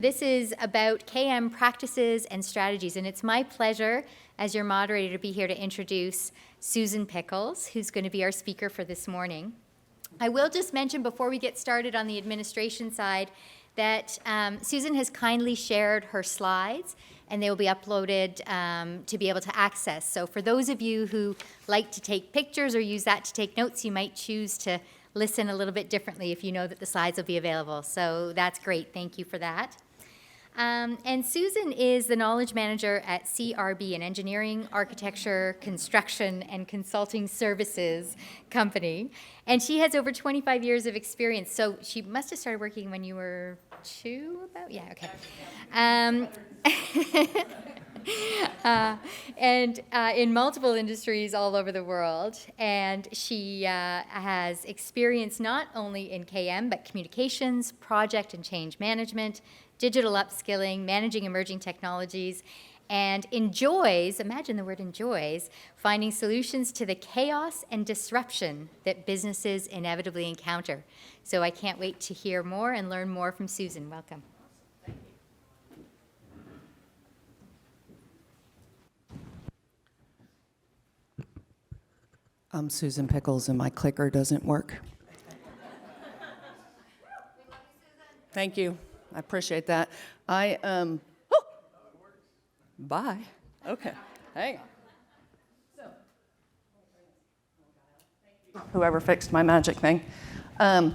This is about KM practices and strategies, and it's my pleasure as your moderator to be here to introduce Susan Pickles, who's going to be our speaker for this morning. I will just mention before we get started on the administration side that Susan has kindly shared her slides, and they will be uploaded to be able to access. So for those of you who like to take pictures or use that to take notes, you might choose to listen a little bit differently if you know that the slides will be available. So that's great. Thank you for that. And Susan is the knowledge manager at CRB, an engineering, architecture, construction, and consulting services company. And she has over 25 years of experience. So she must have started working when you were 2, about? Yeah, okay. And in multiple industries all over the world. And she has experience not only in KM, but communications, project and change management, digital upskilling, managing emerging technologies, and enjoys, imagine the word enjoys, finding solutions to the chaos and disruption that businesses inevitably encounter. So I can't wait to hear more and learn more from Susan. Welcome. I'm Susan Pickles, and my clicker doesn't work. Thank you. I appreciate that. Oh, bye. Okay, hang on. Whoever fixed my magic thing. Oh,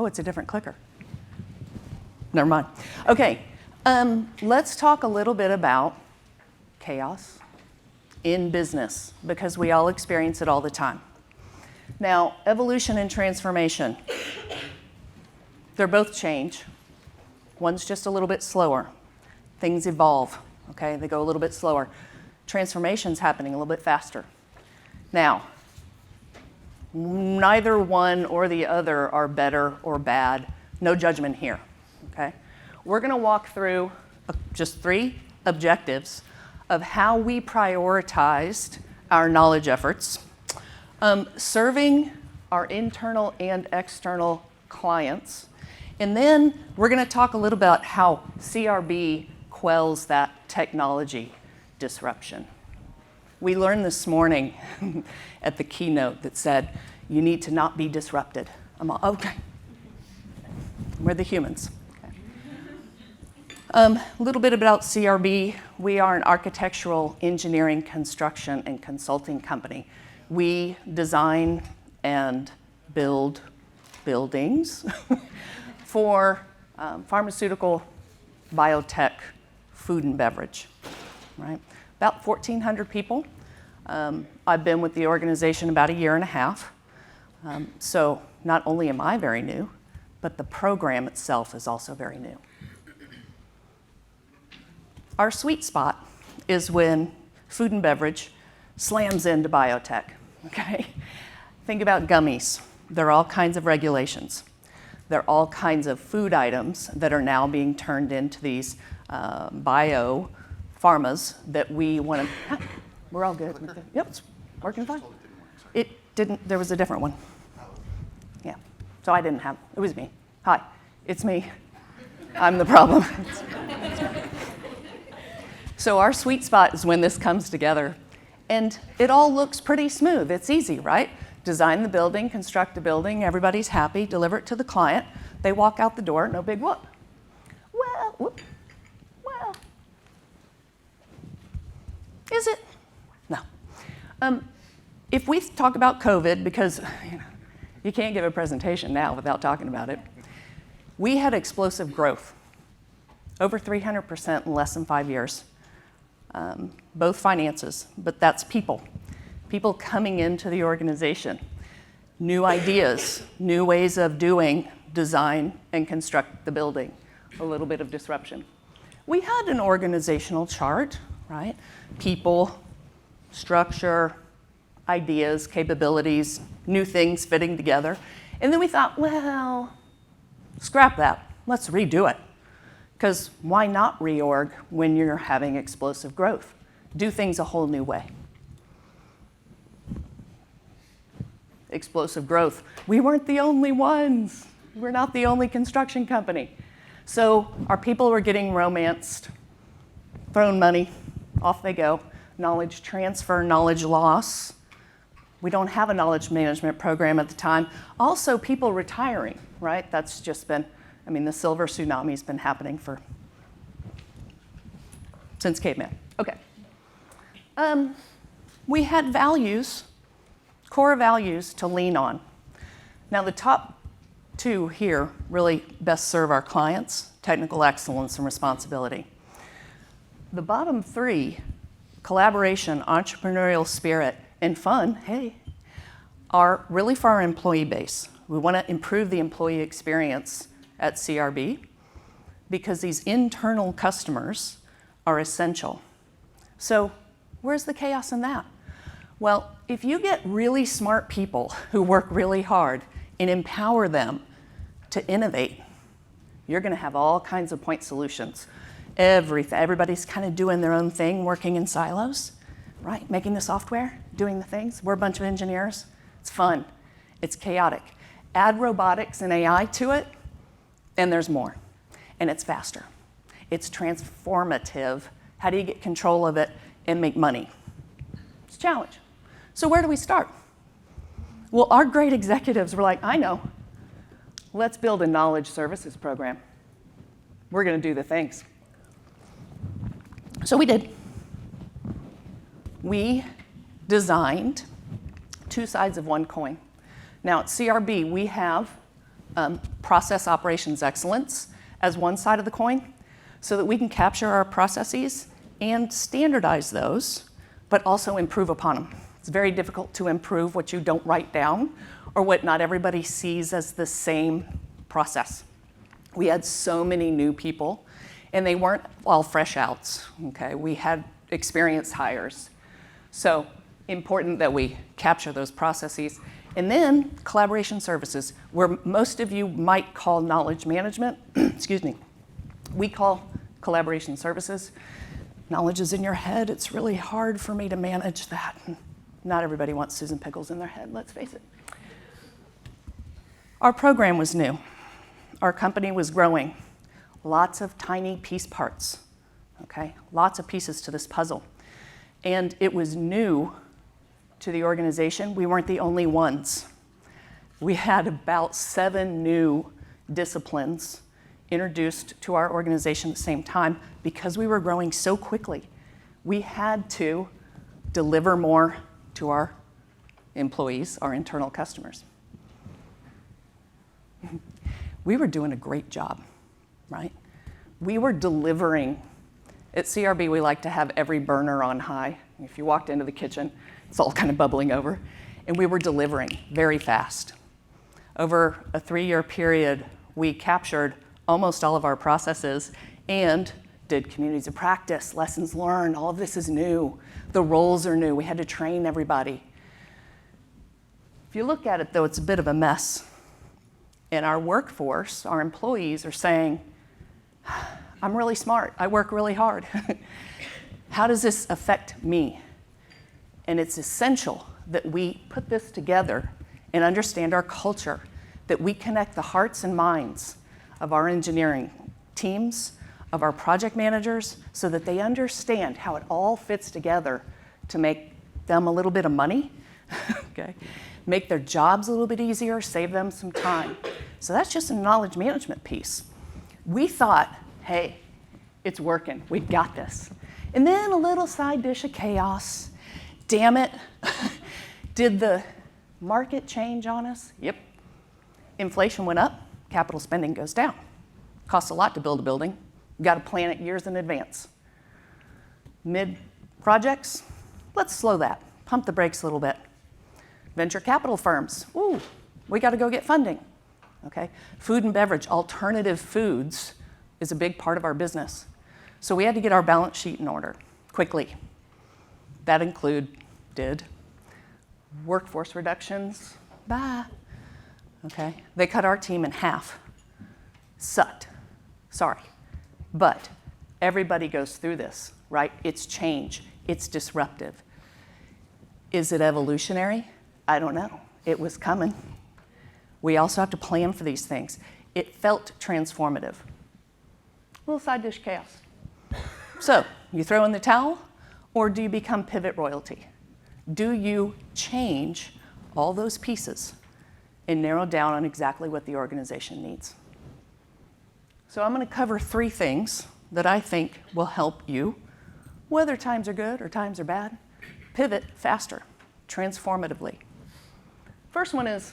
it's a different clicker. Never mind. Okay, let's talk a little bit about chaos in business, because we all experience it all the time. Now, evolution and transformation, they're both change. One's just a little bit slower. Things evolve, okay? They go a little bit slower. Transformation's happening a little bit faster. Now, neither one or the other are better or bad. No judgment here, okay? We're gonna walk through just 3 objectives of how we prioritized our knowledge efforts, serving our internal and external clients. And then we're going to talk a little about how CRB quells that technology disruption. We learned this morning at the keynote that said, you need to not be disrupted. I'm all, okay. We're the humans. A little bit about CRB. We are an architectural, engineering, construction, and consulting company. We design and build buildings for pharmaceutical, biotech, food and beverage, right? About 1,400 people. I've been with the organization about 1.5 years. So not only am I very new, but the program itself is also very new. Our sweet spot is when food and beverage slams into biotech, okay? Think about gummies. There are all kinds of regulations. There are all kinds of food items that are now being turned into these bio pharmas that we want to. We're all good. Yep, it's working fine. It didn't. There was a different one. Yeah. So I didn't have. It was me. Hi, it's me. I'm the problem. So our sweet spot is when this comes together, and it all looks pretty smooth. It's easy, right? Design the building, construct the building, everybody's happy, deliver it to the client. They walk out the door, no big whoop. Well, is it? No. If we talk about COVID, because you can't give a presentation now without talking about it, we had explosive growth, over 300% in less than 5 years. Both finances, but that's people. People coming into the organization, new ideas, new ways of doing design and construct the building, a little bit of disruption. We had an organizational chart, right? People, structure, ideas, capabilities, new things fitting together. And then we thought, well, scrap that. Let's redo it. Because why not reorg when you're having explosive growth? Do things a whole new way. Explosive growth. We weren't the only ones. We're not the only construction company. So our people were getting romanced, thrown money, off they go. Knowledge transfer, knowledge loss. We don't have a knowledge management program at the time. Also, people retiring, right? That's just been, the silver tsunami's been happening since caveman. Okay. We had values, core values to lean on. Now, the top two here really best serve our clients: technical excellence and responsibility. The bottom three, collaboration, entrepreneurial spirit, and fun, hey, are really for our employee base. We want to improve the employee experience at CRB because these internal customers are essential. So where's the chaos in that? Well, if you get really smart people who work really hard and empower them to innovate, you're going to have all kinds of point solutions. Everybody's kind of doing their own thing, working in silos, right? Making the software, doing the things. We're a bunch of engineers. It's fun. It's chaotic. Add robotics and AI to it, and there's more. And it's faster. It's transformative. How do you get control of it and make money? It's a challenge. So where do we start? Well, our great executives were like, I know. Let's build a knowledge services program. We're going to do the things. So we did. We designed two sides of one coin. Now at CRB, we have process operations excellence as one side of the coin so that we can capture our processes and standardize those, but also improve upon them. It's very difficult to improve what you don't write down or what not everybody sees as the same process. We had so many new people, and they weren't all fresh outs, okay? We had experienced hires. So important that we capture those processes. And then collaboration services, where most of you might call knowledge management, excuse me, we call collaboration services. Knowledge is in your head. It's really hard for me to manage that. Not everybody wants Susan Pickles in their head, let's face it. Our program was new. Our company was growing. Lots of tiny piece parts, okay? Lots of pieces to this puzzle. And it was new to the organization. We weren't the only ones. We had about 7 new disciplines introduced to our organization at the same time because we were growing so quickly. We had to deliver more to our employees, our internal customers. We were doing a great job, right? We were delivering. At CRB, we like to have every burner on high. If you walked into the kitchen, it's all kind of bubbling over. And we were delivering very fast. Over a 3-year period, we captured almost all of our processes and did communities of practice, lessons learned. All of this is new. The roles are new. We had to train everybody. If you look at it, though, it's a bit of a mess. And our workforce, our employees, are saying, I'm really smart. I work really hard. How does this affect me? And it's essential that we put this together and understand our culture, that we connect the hearts and minds of our engineering teams, of our project managers, so that they understand how it all fits together to make them a little bit of money, okay? Make their jobs a little bit easier, save them some time. So that's just a knowledge management piece. We thought, hey, it's working, we've got this. And then a little side dish of chaos. Damn it, did the market change on us? Yep. Inflation went up, capital spending goes down. Costs a lot to build a building. You've got to plan it years in advance. Mid-projects, let's slow that. Pump the brakes a little bit. Venture capital firms, ooh, we got to go get funding. Okay? Food and beverage, alternative foods is a big part of our business. So we had to get our balance sheet in order quickly. That included workforce reductions. Bye. Okay? They cut our team in half. Sucked. Sorry. But everybody goes through this, right? It's change. It's disruptive. Is it evolutionary? I don't know. It was coming. We also have to plan for these things. It felt transformative. little side dish chaos. So, you throw in the towel, or do you become pivot royalty? Do you change all those pieces and narrow down on exactly what the organization needs? So I'm going to cover 3 things that I think will help you, whether times are good or times are bad, pivot faster, transformatively. First one is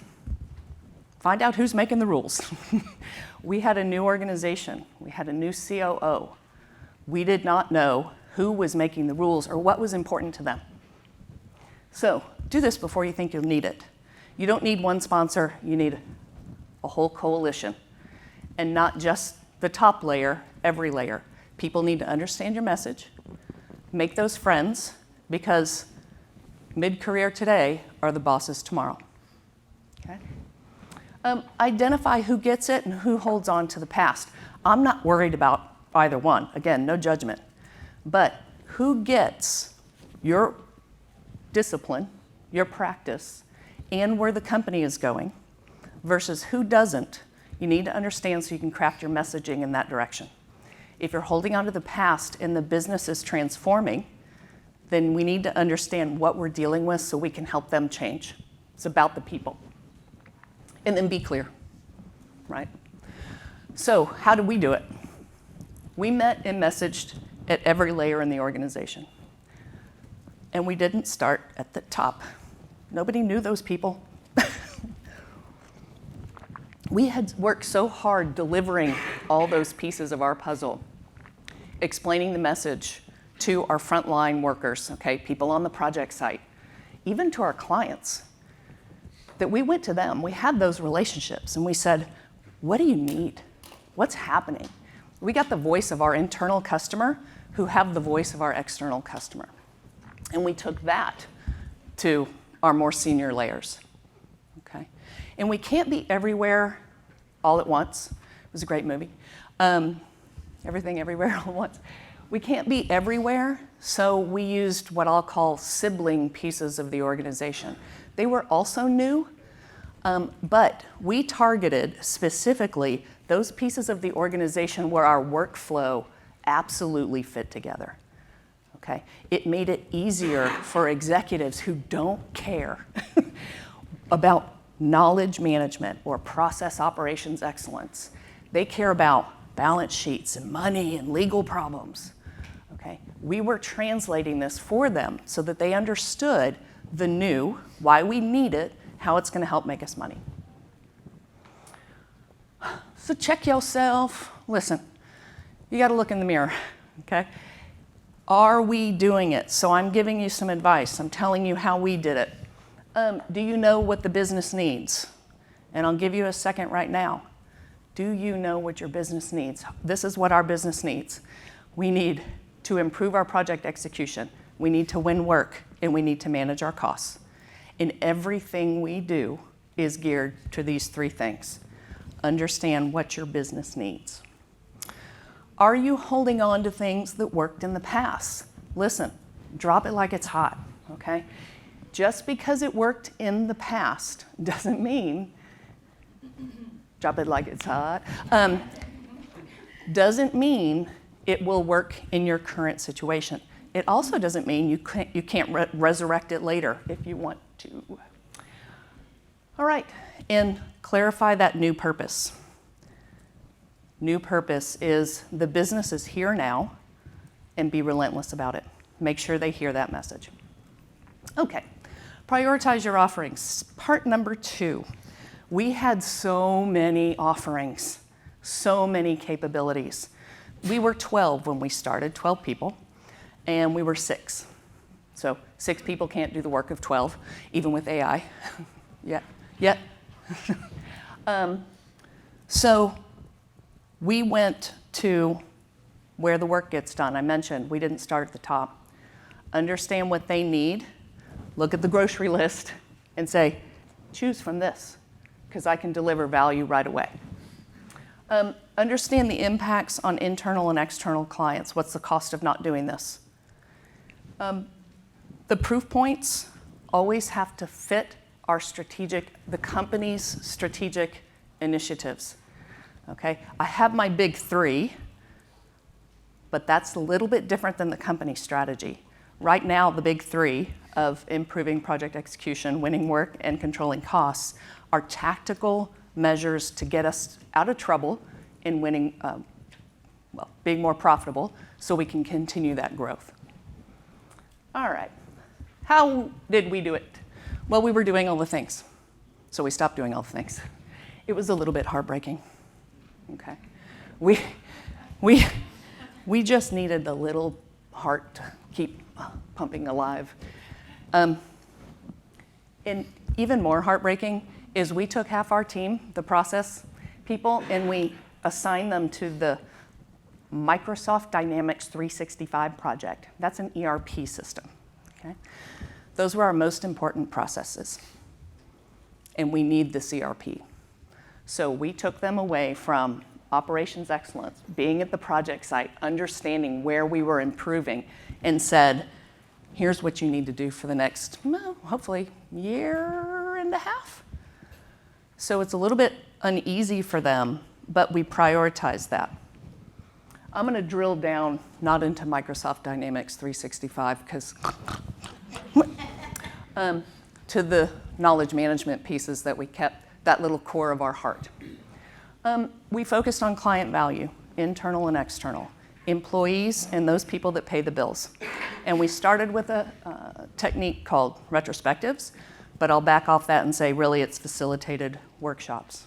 find out who's making the rules. We had a new organization. We had a new COO. We did not know who was making the rules or what was important to them. So do this before you think you'll need it. You don't need one sponsor, you need a whole coalition. And not just the top layer, every layer. People need to understand your message, make those friends, because mid-career today are the bosses tomorrow. Okay? Identify who gets it and who holds on to the past. I'm not worried about either one. Again, no judgment. But who gets your discipline, your practice, and where the company is going versus who doesn't, you need to understand so you can craft your messaging in that direction. If you're holding on to the past and the business is transforming, then we need to understand what we're dealing with so we can help them change. It's about the people. And then be clear, right? So how do we do it? We met and messaged at every layer in the organization. And we didn't start at the top. Nobody knew those people. We had worked so hard delivering all those pieces of our puzzle, explaining the message to our frontline workers, okay, people on the project site, even to our clients, that we went to them. We had those relationships, and we said, what do you need? What's happening? We got the voice of our internal customer who have the voice of our external customer. And we took that to our more senior layers, okay? And we can't be everywhere all at once. It was a great movie. Everything, everywhere, all at once. We can't be everywhere, so we used what I'll call sibling pieces of the organization. They were also new, but we targeted specifically those pieces of the organization where our workflow absolutely fit together. Okay? It made it easier for executives who don't care about knowledge management or process operations excellence. They care about balance sheets and money and legal problems. Okay? We were translating this for them so that they understood the new, why we need it, how it's going to help make us money. So check yourself. Listen, you got to look in the mirror, okay? Are we doing it? So I'm giving you some advice. I'm telling you how we did it. Do you know what the business needs? And I'll give you a second right now. Do you know what your business needs? This is what our business needs. We need to improve our project execution. We need to win work, and we need to manage our costs. And everything we do is geared to these 3 things. Understand what your business needs. Are you holding on to things that worked in the past? Listen, drop it like it's hot, okay? Just because it worked in the past doesn't mean, drop it like it's hot, doesn't mean it will work in your current situation. It also doesn't mean you can't resurrect it later if you want to. All right, and clarify that new purpose. New purpose is the business is here now, and be relentless about it. Make sure they hear that message. Okay, prioritize your offerings. Part number 2. We had so many offerings, so many capabilities. We were 12 when we started, 12 people, and we were 6. So 6 people can't do the work of 12, even with AI. Yet. So we went to where the work gets done. I mentioned we didn't start at the top. Understand what they need, look at the grocery list, and say, choose from this, because I can deliver value right away. Understand the impacts on internal and external clients. What's the cost of not doing this? The proof points always have to fit the company's strategic initiatives. Okay, I have my big 3, but that's a little bit different than the company strategy. Right now, the big three of improving project execution, winning work, and controlling costs are tactical measures to get us out of trouble in winning, being more profitable so we can continue that growth. All right. How did we do it? Well, we were doing all the things, so we stopped doing all the things. It was a little bit heartbreaking. Okay, we just needed the little heart to keep pumping alive. And even more heartbreaking is we took half our team, the process people, and we assigned them to the Microsoft Dynamics 365 project. That's an ERP system. Okay, those were our most important processes, and we need this ERP. So we took them away from operations excellence, being at the project site, understanding where we were improving, and said, here's what you need to do for the next, hopefully, year and a half. So it's a little bit uneasy for them, but we prioritize that. I'm going to drill down, not into Microsoft Dynamics 365, because to the knowledge management pieces that we kept, that little core of our heart. We focused on client value, internal and external, employees and those people that pay the bills. And we started with a technique called retrospectives, but I'll back off that and say really it's facilitated workshops.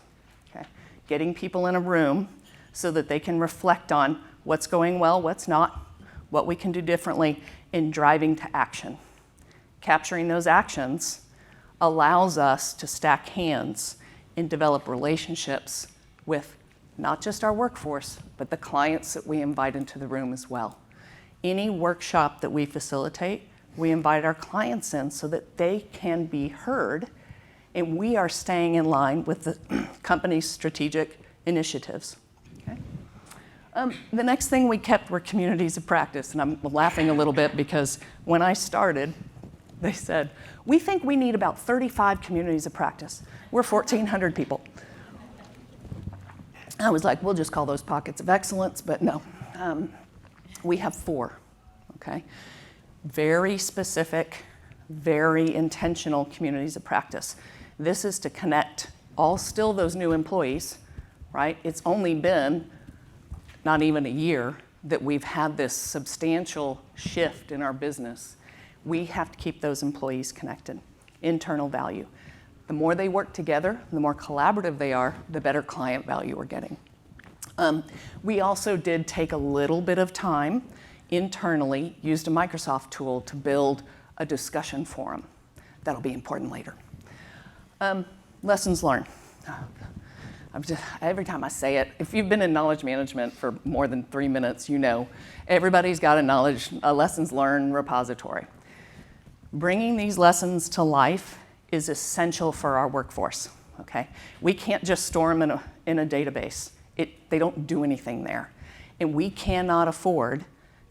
Okay? Getting people in a room so that they can reflect on what's going well, what's not, what we can do differently, and driving to action. Capturing those actions allows us to stack hands and develop relationships with not just our workforce, but the clients that we invite into the room as well. Any workshop that we facilitate, we invite our clients in so that they can be heard, and we are staying in line with the company's strategic initiatives. Okay? The next thing we kept were communities of practice, and I'm laughing a little bit because when I started, they said, we think we need about 35 communities of practice. We're 1,400 people. I was like, we'll just call those pockets of excellence, but no. We have 4, okay? Very specific, very intentional communities of practice. This is to connect still those new employees, right? It's only been not even a year that we've had this substantial shift in our business. We have to keep those employees connected. Internal value. The more they work together, the more collaborative they are, the better client value we're getting. We also did take a little bit of time internally, used a Microsoft tool to build a discussion forum. That'll be important later. Lessons learned. Every time I say it, if you've been in knowledge management for more than 3 minutes, you know everybody's got a lessons learned repository. Bringing these lessons to life is essential for our workforce, okay? We can't just store them in a database. They don't do anything there. And we cannot afford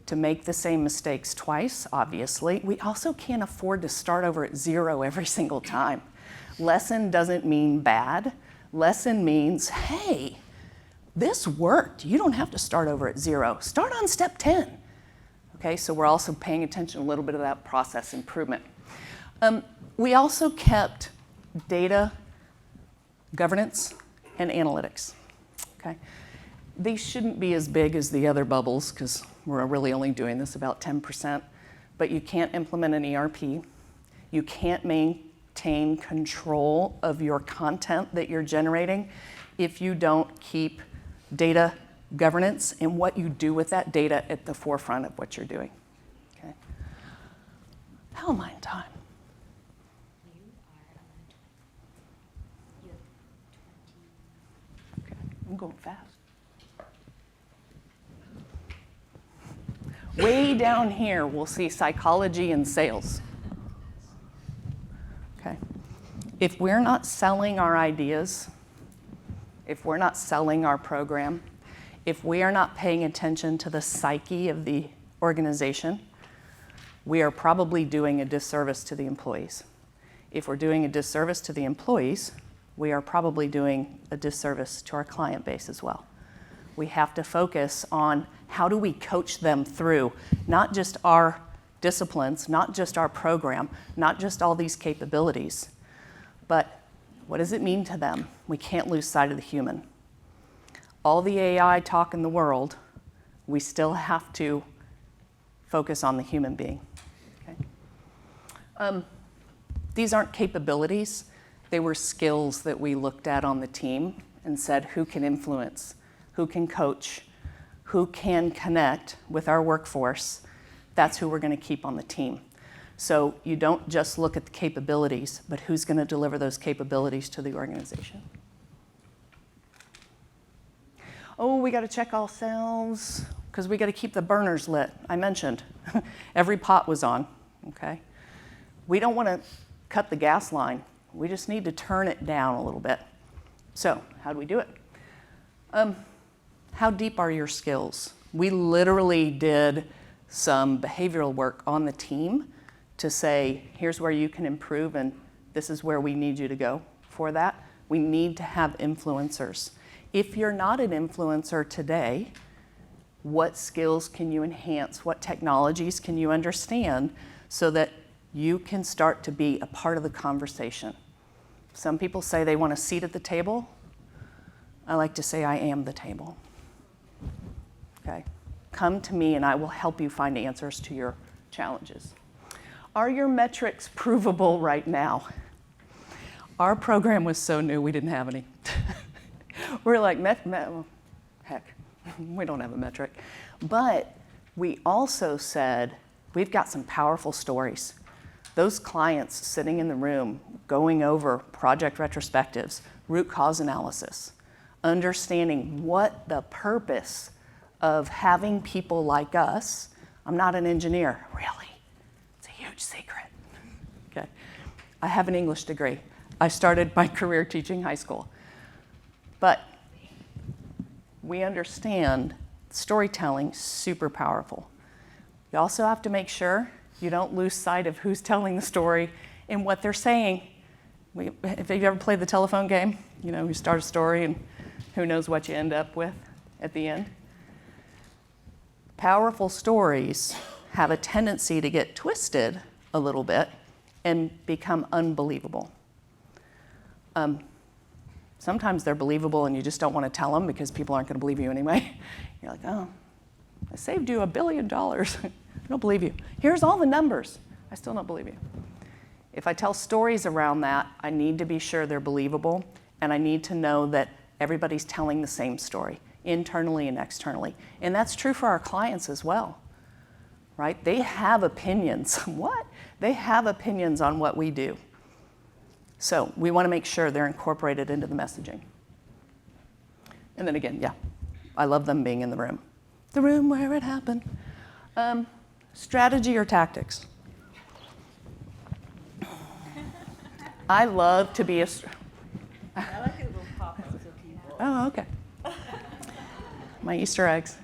to make the same mistakes twice, obviously. We also can't afford to start over at 0 every single time. Lesson doesn't mean bad. Lesson means, hey, this worked. You don't have to start over at 0. Start on step 10. Okay, so we're also paying attention a little bit of that process improvement. We also kept data governance and analytics. Okay, these shouldn't be as big as the other bubbles because we're really only doing this about 10%, but you can't implement an ERP. You can't maintain control of your content that you're generating if you don't keep data governance and what you do with that data at the forefront of what you're doing. Okay. How am I in time? You are Okay, I'm going fast. Way down here, we'll see psychology and sales. Okay. If we're not selling our ideas, if we're not selling our program, if we are not paying attention to the psyche of the organization, we are probably doing a disservice to the employees. If we're doing a disservice to the employees, we are probably doing a disservice to our client base as well. We have to focus on how do we coach them through not just our disciplines, not just our program, not just all these capabilities, but what does it mean to them? We can't lose sight of the human. All the AI talk in the world, we still have to focus on the human being. Okay? These aren't capabilities. They were skills that we looked at on the team and said who can influence, who can coach, who can connect with our workforce. That's who we're going to keep on the team. So you don't just look at the capabilities, but who's going to deliver those capabilities to the organization. Oh, we got to check ourselves because we got to keep the burners lit. I mentioned every pot was on. Okay, we don't want to cut the gas line. We just need to turn it down a little bit. So how do we do it? How deep are your skills? We literally did some behavioral work on the team to say, here's where you can improve and this is where we need you to go for that. We need to have influencers. If you're not an influencer today, what skills can you enhance? What technologies can you understand so that you can start to be a part of the conversation? Some people say they want a seat at the table. I like to say I am the table. Okay? Come to me and I will help you find answers to your challenges. Are your metrics provable right now? Our program was so new we didn't have any. We're like, heck, we don't have a metric. But we also said, we've got some powerful stories. Those clients sitting in the room going over project retrospectives, root cause analysis, understanding what the purpose of having people like us. I'm not an engineer, really. It's a huge secret. Okay. I have an English degree. I started my career teaching high school. But we understand storytelling, super powerful. You also have to make sure you don't lose sight of who's telling the story and what they're saying. If you've ever played the telephone game, you start a story and who knows what you end up with at the end. Powerful stories have a tendency to get twisted a little bit and become unbelievable. Sometimes they're believable and you just don't want to tell them because people aren't going to believe you anyway. You're like, oh, I saved you $1 billion. I don't believe you. Here's all the numbers. I still don't believe you. If I tell stories around that, I need to be sure they're believable, and I need to know that everybody's telling the same story, internally and externally. And that's true for our clients as well, right? They have opinions. What? They have opinions on what we do. So we want to make sure they're incorporated into the messaging. And then again, yeah, I love them being in the room. The room where it happened. Strategy or tactics? I love to be a... I like it will pop up to people. Oh, okay. My Easter eggs.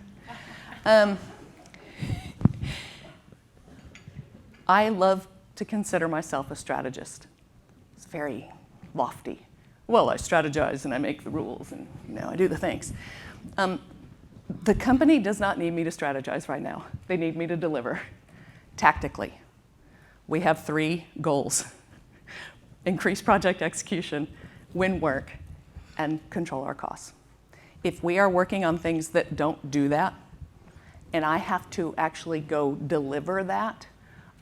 I love to consider myself a strategist. It's very lofty. Well, I strategize and I make the rules and I do the things. The company does not need me to strategize right now. They need me to deliver tactically. We have 3 goals: increase project execution, win work, and control our costs. If we are working on things that don't do that, and I have to actually go deliver that,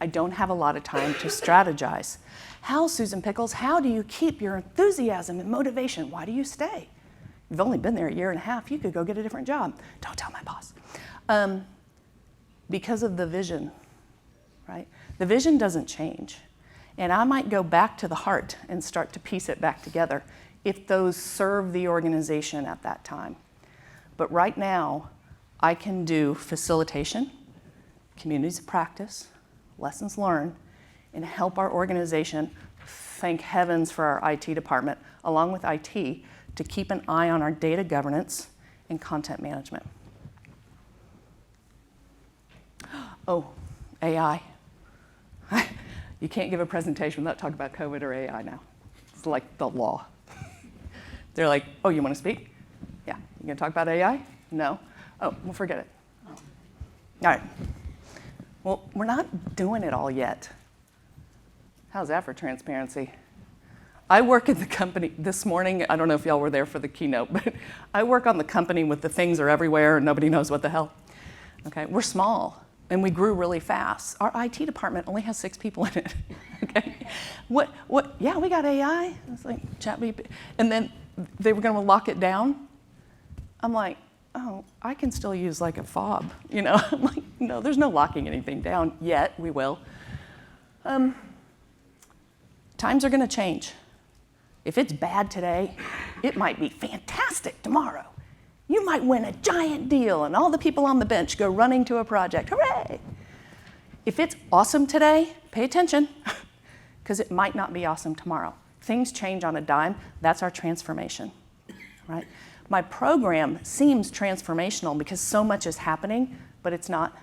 I don't have a lot of time to strategize. How, Susan Pickles, how do you keep your enthusiasm and motivation? Why do you stay? You've only been there 1.5 years. You could go get a different job. Don't tell my boss. Because of the vision, right? The vision doesn't change. And I might go back to the heart and start to piece it back together if those serve the organization at that time. But right now, I can do facilitation, communities of practice, lessons learned, and help our organization, thank heavens for our IT department, along with IT, to keep an eye on our data governance and content management. Oh, AI. You can't give a presentation without talking about COVID or AI now. It's like the law. They're like, oh, you want to speak? Yeah. You going to talk about AI? No? Oh, well, forget it. All right. Well, we're not doing it all yet. How's that for transparency? I work in the company this morning. I don't know if y'all were there for the keynote, but I work on the company with the things are everywhere and nobody knows what the hell. Okay, we're small and we grew really fast. Our IT department only has 6 people in it. Okay, what? Yeah, we got AI. It's like ChatGPT, and then they were going to lock it down. I'm like, oh, I can still use like a fob, you know? I'm like, no, there's no locking anything down yet. We will. Times are going to change. If it's bad today, it might be fantastic tomorrow. You might win a giant deal and all the people on the bench go running to a project. Hooray! If it's awesome today, pay attention, because it might not be awesome tomorrow. Things change on a dime. That's our transformation, right? My program seems transformational because so much is happening, but it's not,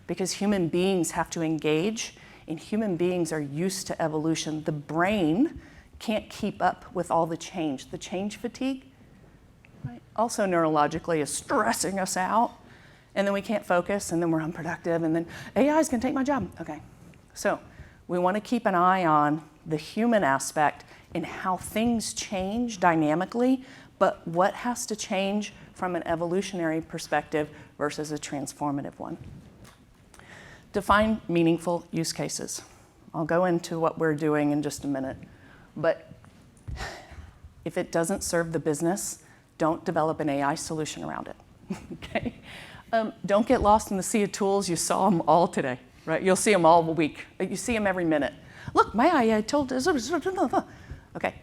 because human beings have to engage, and human beings are used to evolution. The brain can't keep up with all the change. The change fatigue, right, also neurologically is stressing us out, and then we can't focus, and then we're unproductive, and then AI is going to take my job. Okay, so we want to keep an eye on the human aspect and how things change dynamically, but what has to change from an evolutionary perspective versus a transformative one. Define meaningful use cases. I'll go into what we're doing in just a minute. But if it doesn't serve the business, don't develop an AI solution around it, okay? Don't get lost in the sea of tools. You saw them all today, right? You'll see them all week. You see them every minute. Look, my AI told us. Okay,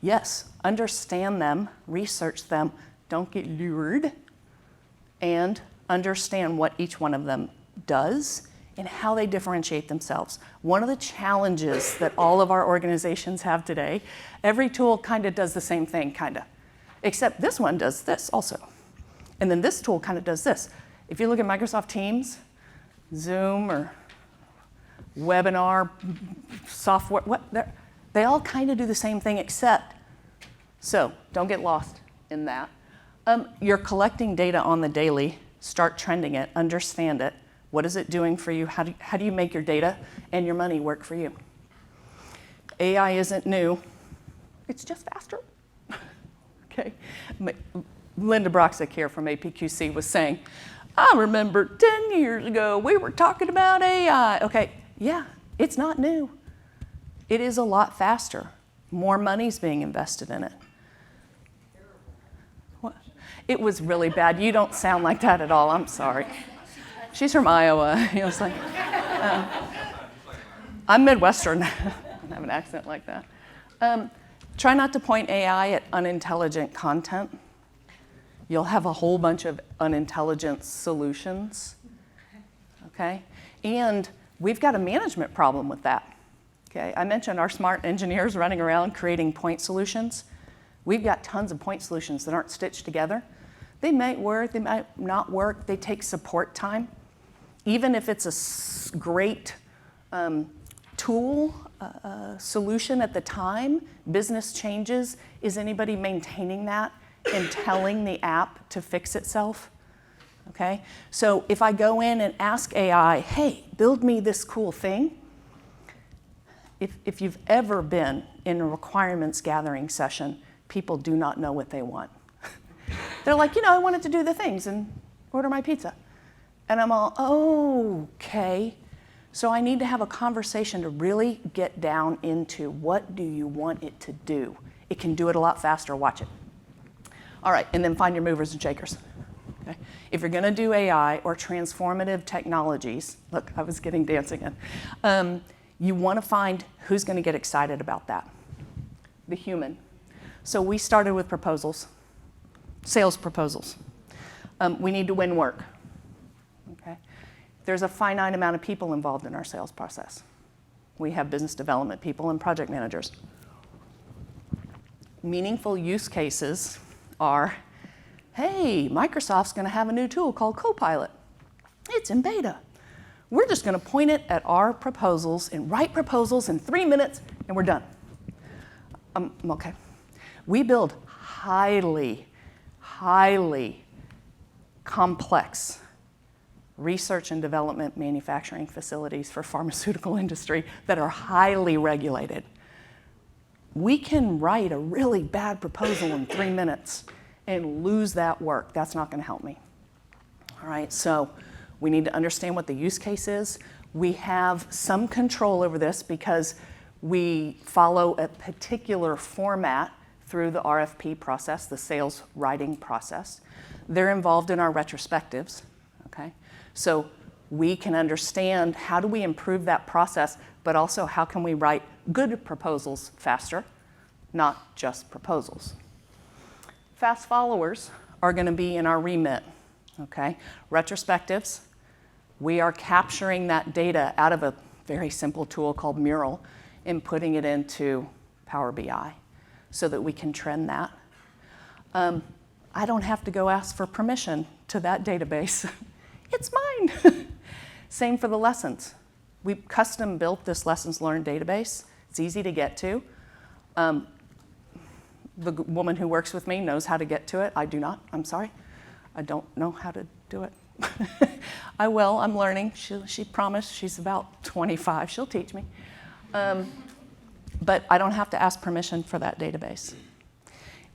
yes, understand them, research them, don't get lured, and understand what each one of them does and how they differentiate themselves. One of the challenges that all of our organizations have today, every tool kind of does the same thing, kind of, except this one does this also. And then this tool kind of does this. If you look at Microsoft Teams, Zoom, or webinar, software, they all kind of do the same thing except, so don't get lost in that. You're collecting data on the daily, start trending it, understand it. What is it doing for you? How do you make your data and your money work for you? AI isn't new. It's just faster. Okay. Linda Broxick here from APQC was saying, I remember 10 years ago we were talking about AI. Okay, yeah, it's not new. It is a lot faster. More money's being invested in it. What? It was really bad. You don't sound like that at all. I'm sorry. She's from Iowa. You know, it's like, I'm Midwestern. I don't have an accent like that. Try not to point AI at unintelligent content. You'll have a whole bunch of unintelligent solutions, okay? And we've got a management problem with that, okay? I mentioned our smart engineers running around creating point solutions. We've got tons of point solutions that aren't stitched together. They might work, they might not work. They take support time. Even if it's a great tool, solution at the time, business changes. Is anybody maintaining that and telling the app to fix itself? Okay, so if I go in and ask AI, hey, build me this cool thing, if you've ever been in a requirements gathering session, people do not know what they want. They're like, I wanted to do the things and order my pizza. And I'm all, oh, okay. So I need to have a conversation to really get down into what do you want it to do. It can do it a lot faster, watch it. All right, and then find your movers and shakers. Okay? If you're gonna do AI or transformative technologies, look, I was getting dancing in. You wanna find who's gonna get excited about that, the human. So we started with proposals, sales proposals. We need to win work. Okay. There's a finite amount of people involved in our sales process. We have business development people and project managers. Meaningful use cases are, hey, Microsoft's going to have a new tool called Copilot. It's in beta. We're just going to point it at our proposals and write proposals in 3 minutes, and we're done. Okay. We build highly complex research and development manufacturing facilities for pharmaceutical industry that are highly regulated. We can write a really bad proposal in 3 minutes and lose that work. That's not going to help me. All right, so we need to understand what the use case is. We have some control over this because we follow a particular format through the RFP process, the sales writing process. They're involved in our retrospectives, okay? So we can understand how do we improve that process, but also how can we write good proposals faster, not just proposals. Fast followers are going to be in our remit, okay? Retrospectives, we are capturing that data out of a very simple tool called Mural and putting it into Power BI so that we can trend that. I don't have to go ask for permission to that database. It's mine. Same for the lessons. We custom built this lessons learned database. It's easy to get to. The woman who works with me knows how to get to it. I do not. I'm sorry. I don't know how to do it. I will. I'm learning. She promised. She's about 25. She'll teach me. But I don't have to ask permission for that database.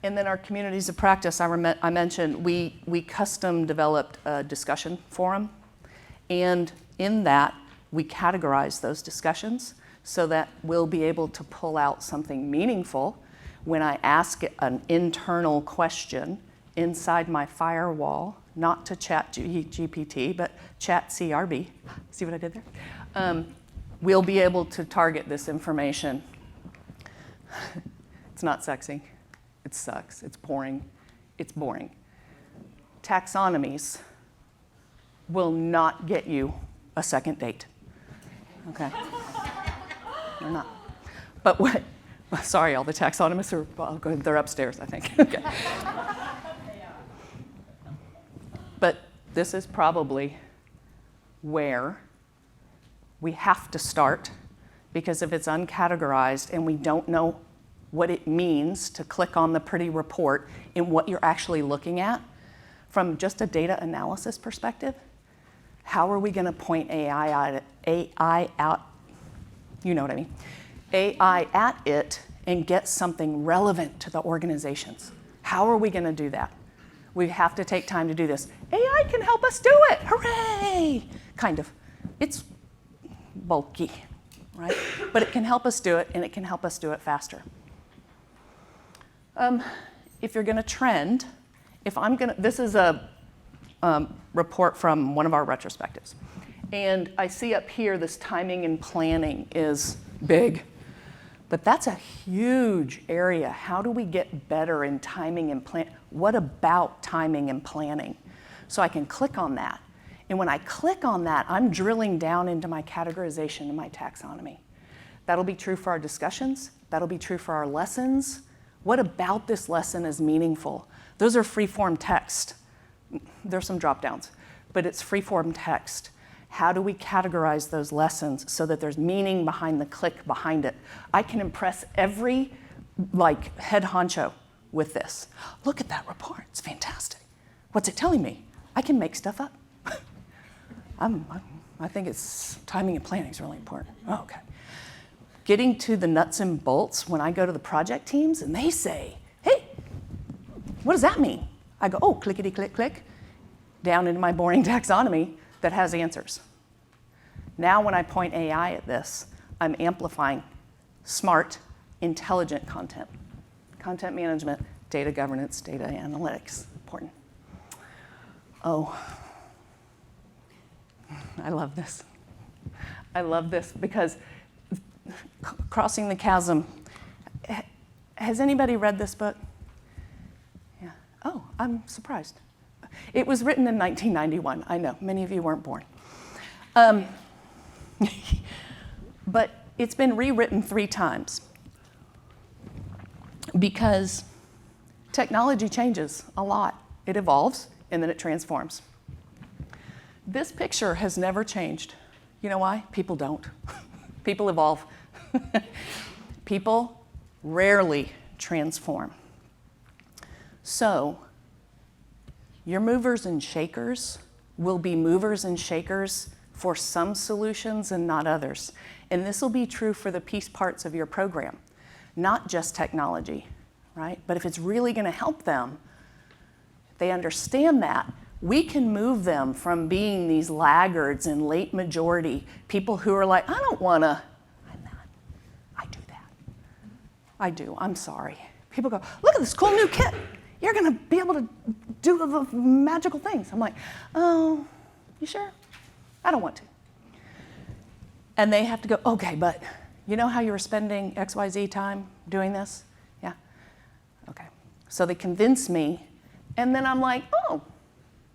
And then our communities of practice, I mentioned, we custom developed a discussion forum. And in that, we categorize those discussions so that we'll be able to pull out something meaningful when I ask an internal question inside my firewall, not to Chat GPT, but Chat CRB. See what I did there? We'll be able to target this information. It's not sexy. It sucks. It's boring. It's boring. Taxonomies will not get you a second date. Okay? They're not. But what? Sorry, all the taxonomists are. Well, they're upstairs, I think. Okay. But this is probably where we have to start, because if it's uncategorized and we don't know what it means to click on the pretty report and what you're actually looking at from just a data analysis perspective, how are we going to point AI out, you know what I mean, AI at it and get something relevant to the organizations? How are we going to do that? We have to take time to do this. AI can help us do it. Hooray! Kind of. It's bulky, right? But it can help us do it, and it can help us do it faster. If you're going to trend, this is a report from one of our retrospectives. And I see up here this timing and planning is big. But that's a huge area. How do we get better in timing and plan? What about timing and planning? So I can click on that. And when I click on that, I'm drilling down into my categorization and my taxonomy. That'll be true for our discussions. That'll be true for our lessons. What about this lesson is meaningful? Those are free-form text. There's some drop-downs, but it's free-form text. How do we categorize those lessons so that there's meaning behind the click behind it? I can impress every head honcho with this. Look at that report. It's fantastic. What's it telling me? I can make stuff up. I think it's timing and planning is really important. Oh, okay. Getting to the nuts and bolts when I go to the project teams and they say, hey, what does that mean? I go, oh, clickety click click, down into my boring taxonomy that has answers. Now when I point AI at this, I'm amplifying smart, intelligent content. Content management, data governance, data analytics, important. Oh, I love this. I love this because Crossing the Chasm, has anybody read this book? Yeah. Oh, I'm surprised. It was written in 1991. I know, many of you weren't born. But it's been rewritten 3 times because technology changes a lot. It evolves, and then it transforms. This picture has never changed. You know why? People don't. People evolve. People rarely transform. So Your movers and shakers will be movers and shakers for some solutions and not others. And this will be true for the piece parts of your program, not just technology, right? But if it's really going to help them, they understand that, we can move them from being these laggards and late majority, people who are like, I don't want to, I'm not, I do that. I do, I'm sorry. People go, look at this cool new kit. You're going to be able to do the magical things. I'm like, oh, you sure? I don't want to. And they have to go, okay, but you know how you were spending XYZ time doing this? Yeah? Okay. So they convince me, and then I'm like, oh,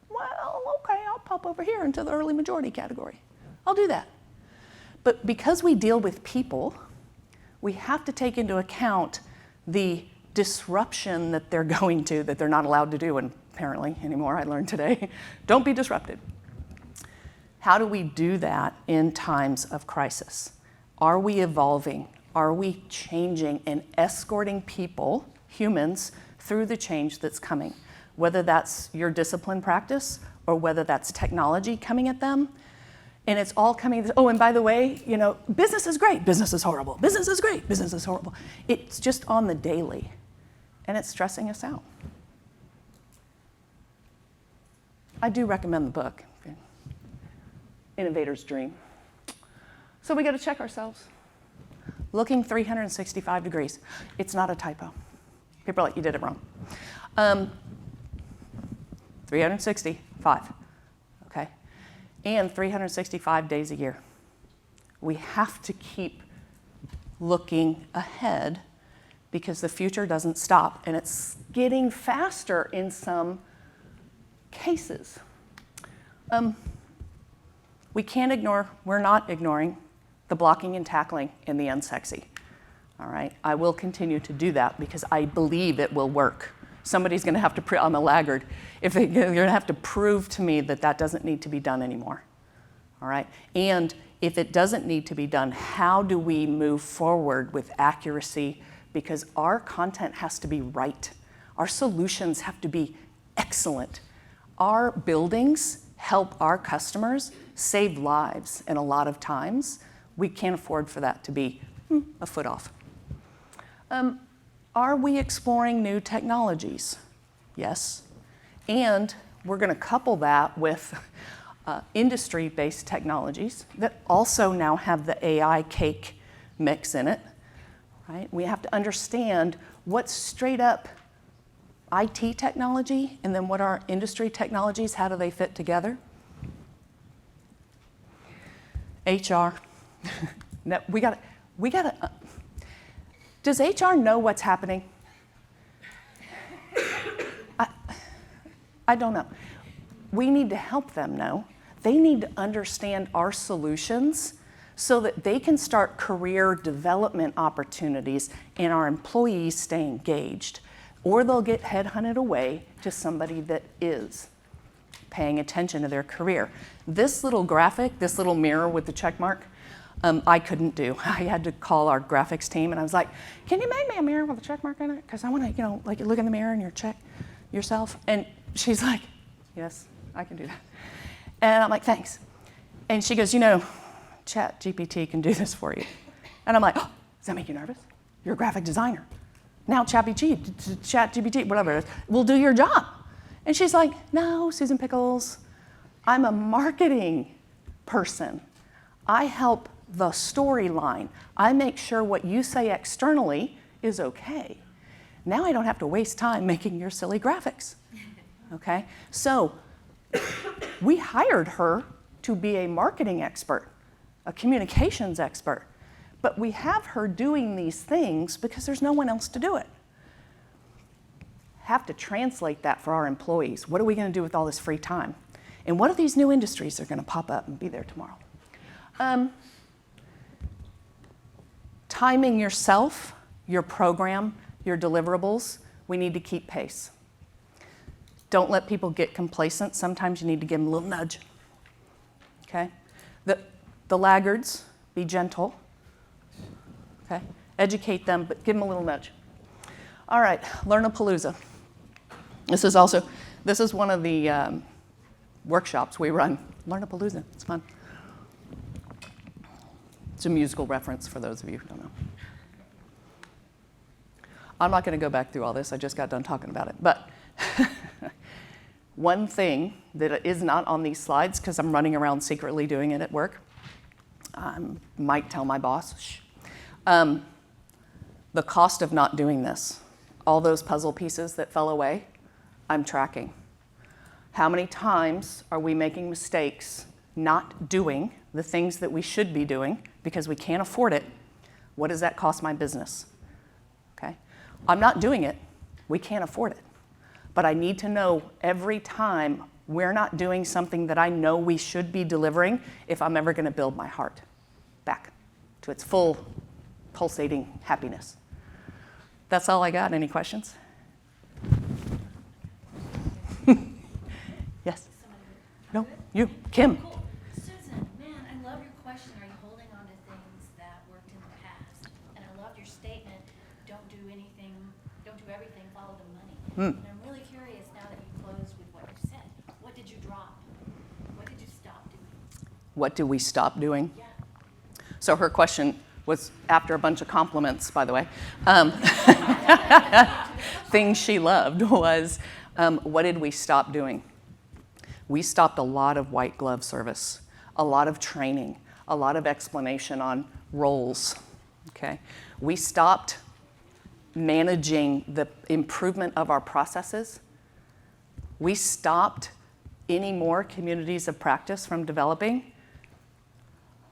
well, okay, I'll pop over here into the early majority category. I'll do that. But because we deal with people, we have to take into account the disruption that they're going to, that they're not allowed to do, and apparently anymore, I learned today. Don't be disrupted. How do we do that in times of crisis? Are we evolving? Are we changing and escorting people, humans, through the change that's coming? Whether that's your discipline practice or whether that's technology coming at them. And it's all coming, oh, and by the way, you know, business is great, business is horrible, business is great, business is horrible. It's just on the daily, and it's stressing us out. I do recommend the book, Innovator's Dream. So we got to check ourselves. Looking 365 degrees. It's not a typo. People are like, you did it wrong. 365, okay? And 365 days a year. We have to keep looking ahead because the future doesn't stop, and it's getting faster in some cases. We can't ignore, we're not ignoring the blocking and tackling and the unsexy, all right? I will continue to do that because I believe it will work. Somebody's gonna have to, I'm a laggard, you're gonna have to prove to me that that doesn't need to be done anymore, all right? And if it doesn't need to be done, how do we move forward with accuracy? Because our content has to be right. Our solutions have to be excellent. Our buildings help our customers save lives, and a lot of times we can't afford for that to be a foot off. Are we exploring new technologies? Yes. And we're going to couple that with industry-based technologies that also now have the AI cake mix in it. Right? We have to understand what's straight up IT technology and then what are industry technologies, how do they fit together? HR. No, we gotta, does HR know what's happening? I don't know. We need to help them know. They need to understand our solutions so that they can start career development opportunities and our employees stay engaged, or they'll get headhunted away to somebody that is paying attention to their career. This little graphic, this little mirror with the check mark, I couldn't do. I had to call our graphics team and I was like, can you make me a mirror with a check mark in it? Because I want to, you know, like look in the mirror and you check yourself. And she's like, yes, I can do that. And I'm like, thanks. And she goes, you know, ChatGPT can do this for you. And I'm like, oh, does that make you nervous? You're a graphic designer. Now ChatGPT, whatever it is, will do your job. And she's like, no, Susan Pickles, I'm a marketing person. I help the storyline. I make sure what you say externally is okay. Now I don't have to waste time making your silly graphics, okay? So we hired her to be a marketing expert, a communications expert, but we have her doing these things because there's no one else to do it. Have to translate that for our employees. What are we going to do with all this free time? And what are these new industries that are going to pop up and be there tomorrow? Timing yourself, your program, your deliverables, we need to keep pace. Don't let people get complacent. Sometimes you need to give them a little nudge, okay? The laggards, be gentle, okay? Educate them, but give them a little nudge. All right, Learn-a-Palooza. This is also, This is one of the workshops we run. Learn-a-palooza, it's fun. It's a musical reference for those of you who don't know. I'm not going to go back through all this. I just got done talking about it. But one thing that is not on these slides, because I'm running around secretly doing it at work, might tell my boss, shh. The cost of not doing this, all those puzzle pieces that fell away, I'm tracking. How many times are we making mistakes, not doing the things that we should be doing because we can't afford it? What does that cost my business? Okay? I'm not doing it. We can't afford it. But I need to know every time we're not doing something that I know we should be delivering if I'm ever going to build my heart back to its full pulsating happiness. That's all I got. Any questions? Yes? No, you, Kim. Cool. Susan, man, I love your question. Are you holding on to things that worked in the past? And I love your statement, don't do anything, don't do everything, follow the money. And I'm really curious now that you closed with what you said. What did you drop? What did you stop doing? What do we stop doing? Yeah. So her question was after a bunch of compliments, by the way. Things she loved was, what did we stop doing? We stopped a lot of white glove service, a lot of training, a lot of explanation on roles, okay? We stopped managing the improvement of our processes. We stopped any more communities of practice from developing,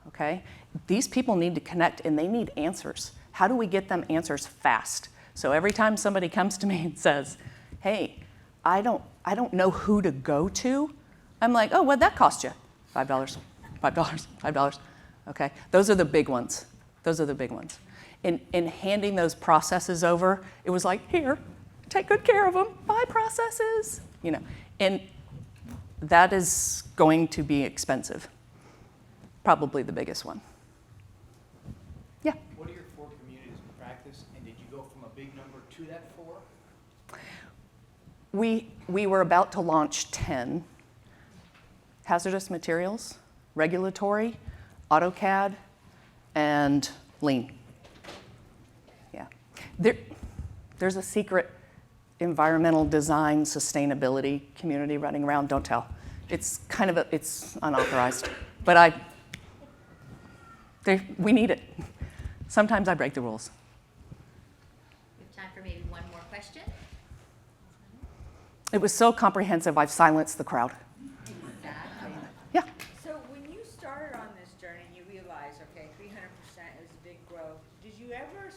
okay? These people need to connect and they need answers. How do we get them answers fast? So every time somebody comes to me and says, hey, I don't know who to go to, I'm like, oh, what'd that cost you? $5, $5, $5. Okay, those are the big ones. Those are the big ones. In handing those processes over, it was like, here, take good care of them, buy processes, you know. And that is going to be expensive. Probably the biggest one. Yeah? What are your 4 communities of practice, and did you go from a big number to that 4? We were about to launch 10. Hazardous materials, regulatory, AutoCAD, and lean. Yeah. There's a secret environmental design sustainability community running around. Don't tell. It's kind of it's unauthorized, but we need it. Sometimes I break the rules. We have time for maybe one more question. It was so comprehensive, I've silenced the crowd. Yeah. So when you started on this journey, you realized, okay, 300% is big growth. Did you ever,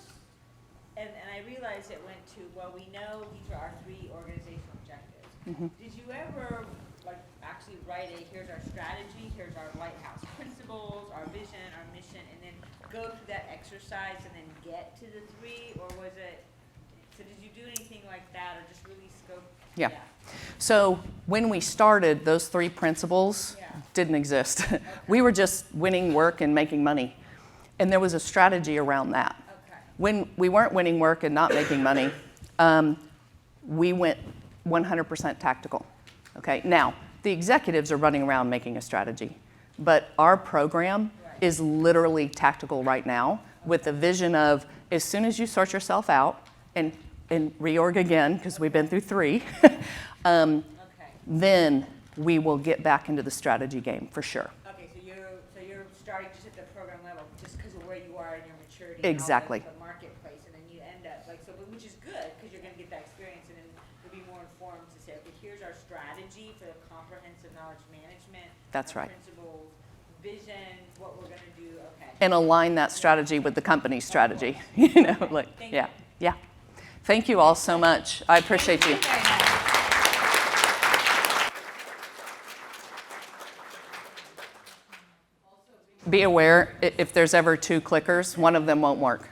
and I realized it went to, well, we know these are our 3 organizational objectives. Did you ever, like, actually write here's our strategy, here's our lighthouse principles, our vision, our mission, and then go through that exercise and then get to the 3, or was it, so did you do anything like that, or just really scope? Yeah. So when we started, those 3 principles didn't exist. We were just winning work and making money. And there was a strategy around that. Okay. When we weren't winning work and not making money, we went 100% tactical. Okay. Now, the executives are running around making a strategy, but our program is literally tactical right now with the vision of as soon as you sort yourself out and reorg again, because we've been through 3, then we will get back into the strategy game for sure. Okay, so you're starting just at the program level, just because of where you are in your maturity. Exactly. And all the marketplace, and then you end up like so, which is good because you're going to get that experience, and then you'll be more informed to say, okay, here's our strategy for the comprehensive knowledge management. That's our right. Principles, vision, what we're going to do. Okay. And align that strategy with the company's strategy. You know, like, yeah, yeah. Thank you all so much. I appreciate you. Be aware, if there's ever 2 clickers, one of them won't work.